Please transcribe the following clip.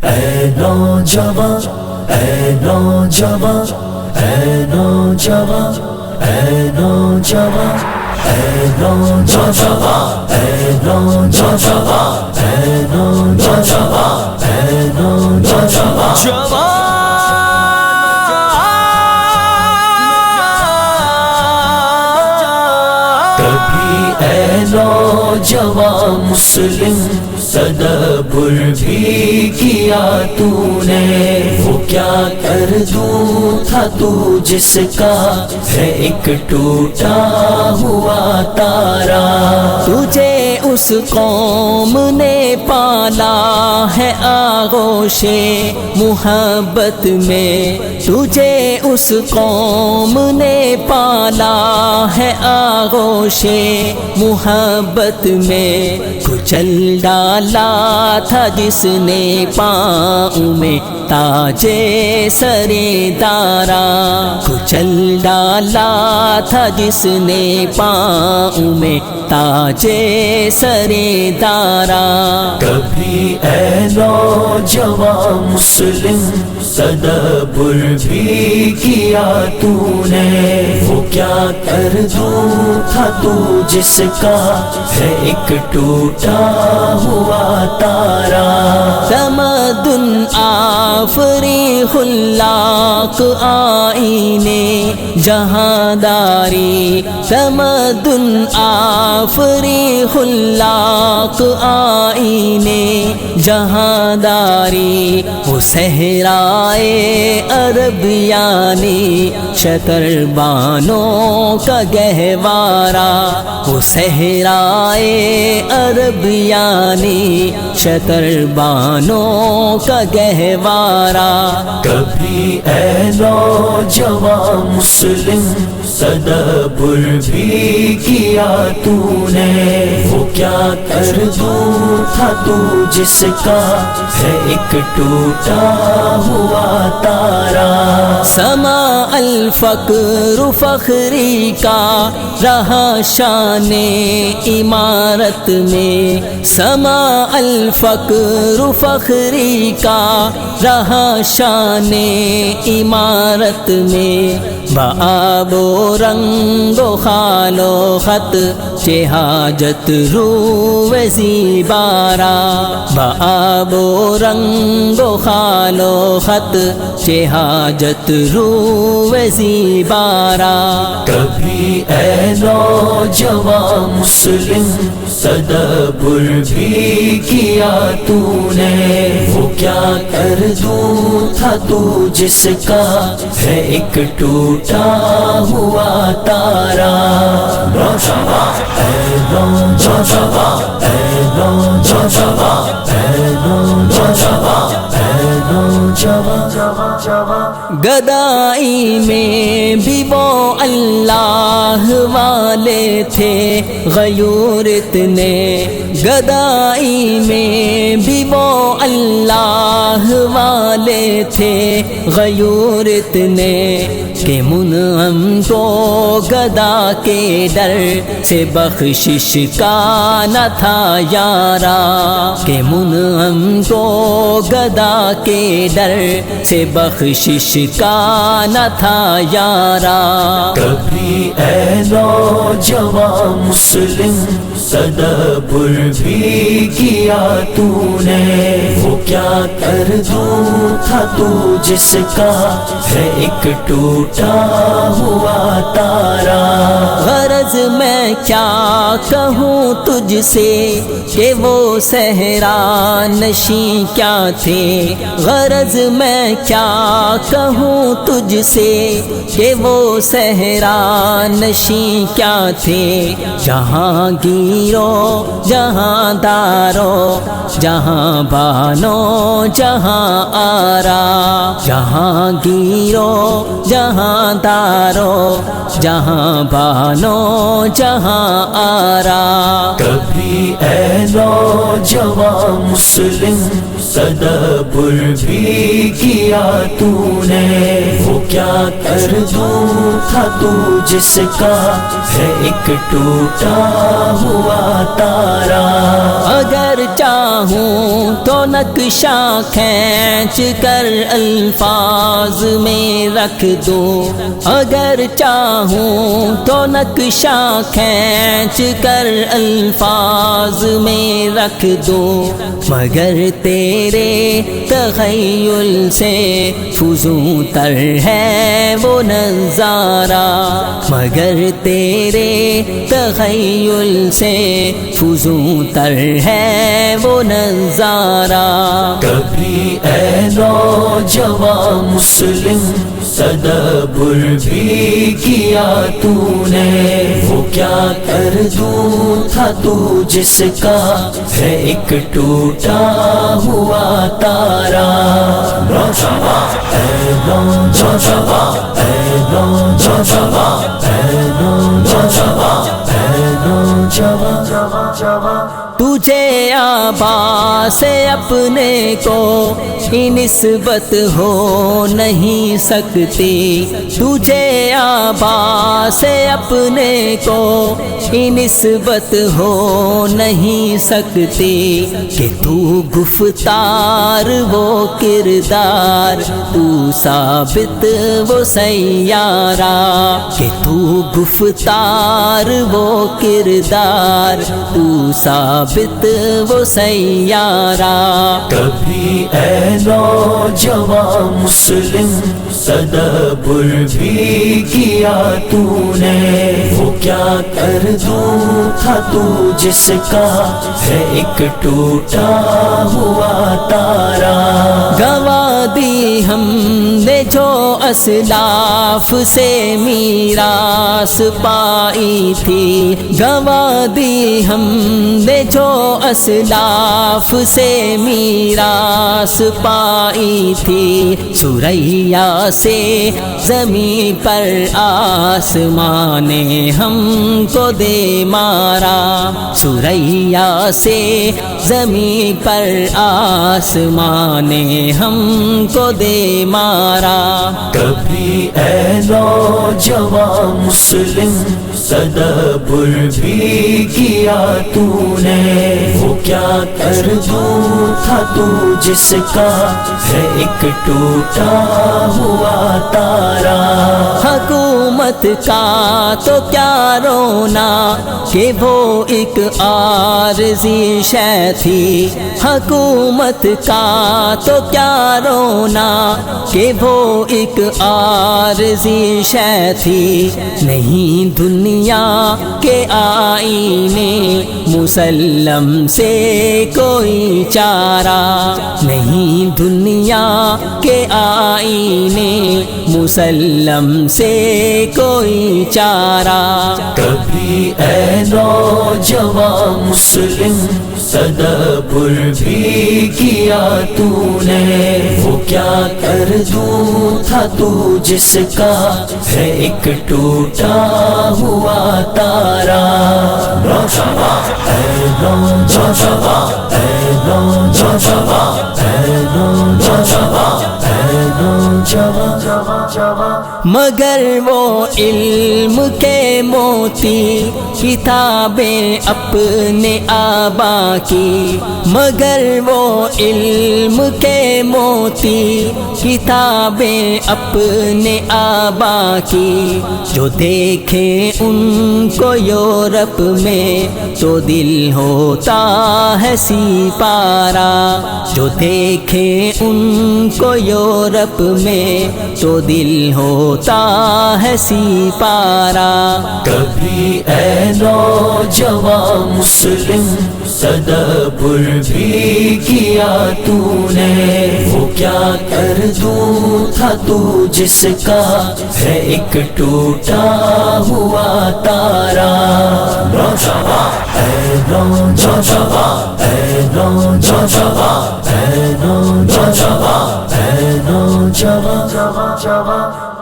اے نوجوان، اے نوجوان، اے نوجوان، اے نوجوان، اے نوجوان، اے نوجوان، اے نوجوان، اے نوجوان، کبھی اے نوجوان مسلم تدبر بھی کیا تو نے، وہ کیا کر دوں تھا تو جس کا ہے ایک ٹوٹا ہوا تارا، تجھے اس قوم نے پالا ہے آغوش محبت میں، تجھے اس قوم نے پالا ہے آغوش محبت میں، کچل ڈالا تھا جس نے پاؤں میں تاجے سرے دارا، کچل ڈالا تھا جس نے پاؤں میں تاجے سرے دارا، کبھی اے نوجوان مسلم تدبر بھی کیا تو نے، وہ کیا کر دوں تھا تو جس کا ہے ایک ٹوٹا ہوا تارا، تمدن آفری خلاق آئینے جہانداری، تمدن آفری خلاق آئینے جہانداری، وہ صحرائے عرب یعنی شتر بانوں کا گہوارہ، وہ صحرائے عرب یعنی شتر بانوں کا گہوارہ، کبھی اے نوجوان مسلم تدبر بھی کیا تو نے، وہ کیا کر دوں تھا تو جس کا ہے ایک ٹوٹا ہوا تارا، سما الفقر فخری کا رہا شان عمارت میں، سما الفقر فخری کا رہا شان عمارت میں، بآب و رنگ و خال و خط چہ حاجت رو زیبارا، بآب و رنگ و خال و خط چہ حاجت رو زیبارا، کبھی اے نوجوان مسلم تدبر بھی کیا تو نے، وہ کیا کر دوں تھا تو جس کا ہے ایک ٹوٹا ہوا تارا، نوجوان اے نوجوان، اے نوجوان، اے نوجوان، اے نوجوان، گدائی میں بھی وہ اللہ والے تھے غیور اتنے، گدائی میں بھی وہ اللہ والے تھے غیور اتنے، کہ منعم کو گدا کے ڈر سے بخشش کا نہ تھا یارا، کہ منعم کو گدا کے ڈر سے بخشش کا نہ تھا یارا، کبھی اے نوجوان مسلم تدبر بھی کیا تو نے، وہ کیا کر دوں تھا تو جس کا ہے ایک ٹوٹا ہوا تارا، غرض میں کیا کہوں تجھ سے کہ وہ صحرا نشیں کیا تھے، غرض میں کیا کہوں تجھ سے کہ وہ صحرا نشیں کیا تھے، جہاں گیرو جہاں دارو جہاں بانو جہاں آرا، جہاں گیرو جہاں دارو جہاں بانو جہاں آرا، کبھی اے نوجوان مسلم تدبر بھی کیا تو نے، وہ کیا کر دوں تھا تو جس کا ہے ایک ٹوٹا ہوا تارا۔ اگر چاہوں تو نقشہ کھینچ کر الفاظ میں رکھ دوں، اگر چاہوں تو نقشہ کھینچ کر الفاظ میں رکھ دوں، مگر تیرے تخیل سے فزوں تر ہے وہ نظارہ، مگر تیرے تخیل سے فزوں تر ہے وہ نظارہ۔ کبھی اے نوجوان مسلم تدبر بھی کیا تو نے، وہ کیا کر دوں تھا تو جس کا ہے ایک ٹوٹا ہوا تارا۔ نوجوان اے نوجوان اے نوجوان اے نوجوان اے نوجوان، تجھے آبا سے اپنے کو ہی نسبت ہو نہیں سکتی، تجھے آبا سے اپنے کو ہی نسبت ہو نہیں سکتی، کہ تو گفتار وہ کردار، تو ثابت وہ سیارہ، کہ تو گفتار وہ کردار، تو ثابت وہ سیارہ۔ کبھی اے نوجوان مسلم تدبر بھی کیا تو نے، وہ کیا کر دوں تھا تو جس کا ہے ایک ٹوٹا ہوا تارا۔ گنوا دی ہم نے جو اسلاف سے میراث پائی تھی، گنوا دی ہم نے جو اسلاف سے میراث پائی تھی، ثریا سے زمین پر آسمان نے ہم کو دے مارا، ثریا سے زمین پر آسمان نے ہم کو دے مارا۔ کبھی اے نوجوان مسلم تدبر بھی کیا تو نے، وہ کیا کر دوں تھا تو جس کا ہے ایک ٹوٹا ہوا تارا۔ حکومت کا تو کیا رونا کہ وہ ایک عارضی شے تھی، حکومت کا تو کیا رونا کہ وہ ایک عارضی شے تھی، نہیں دنیا کے آئینے مسلم سے کوئی چارہ، نہیں دنیا کے آئینے مسلم سے کوئی چارہ۔ کبھی اے نوجوان مسلم تدبر بھی کیا تو نے، وہ کیا کر دوں تھا تو جس کا ہے ایک ٹوٹا ہوا تارا۔ نوجوان اے نوجوان اے نوجوان اے نوجوان اے نوجوان، مگر وہ علم کے موتی کتابیں اپنے آبا کی، مگر وہ علم کے موتی کتابیں اپنے آبا کی، جو دیکھیں ان کو یورپ میں تو دل ہوتا ہے سپارہ، جو دیکھیں ان کو یورپ میں تو دل ہوتا ہے سپارہ۔ کبھی اے نوجوان مسلم تدبر بھی کیا تو نے، وہ کیا کر دوں تھا تو جس کا ہے ایک ٹوٹا ہوا تارا۔ نوجوان اے نوجوان اے نوجوان اے نوجوان اے نوجوان۔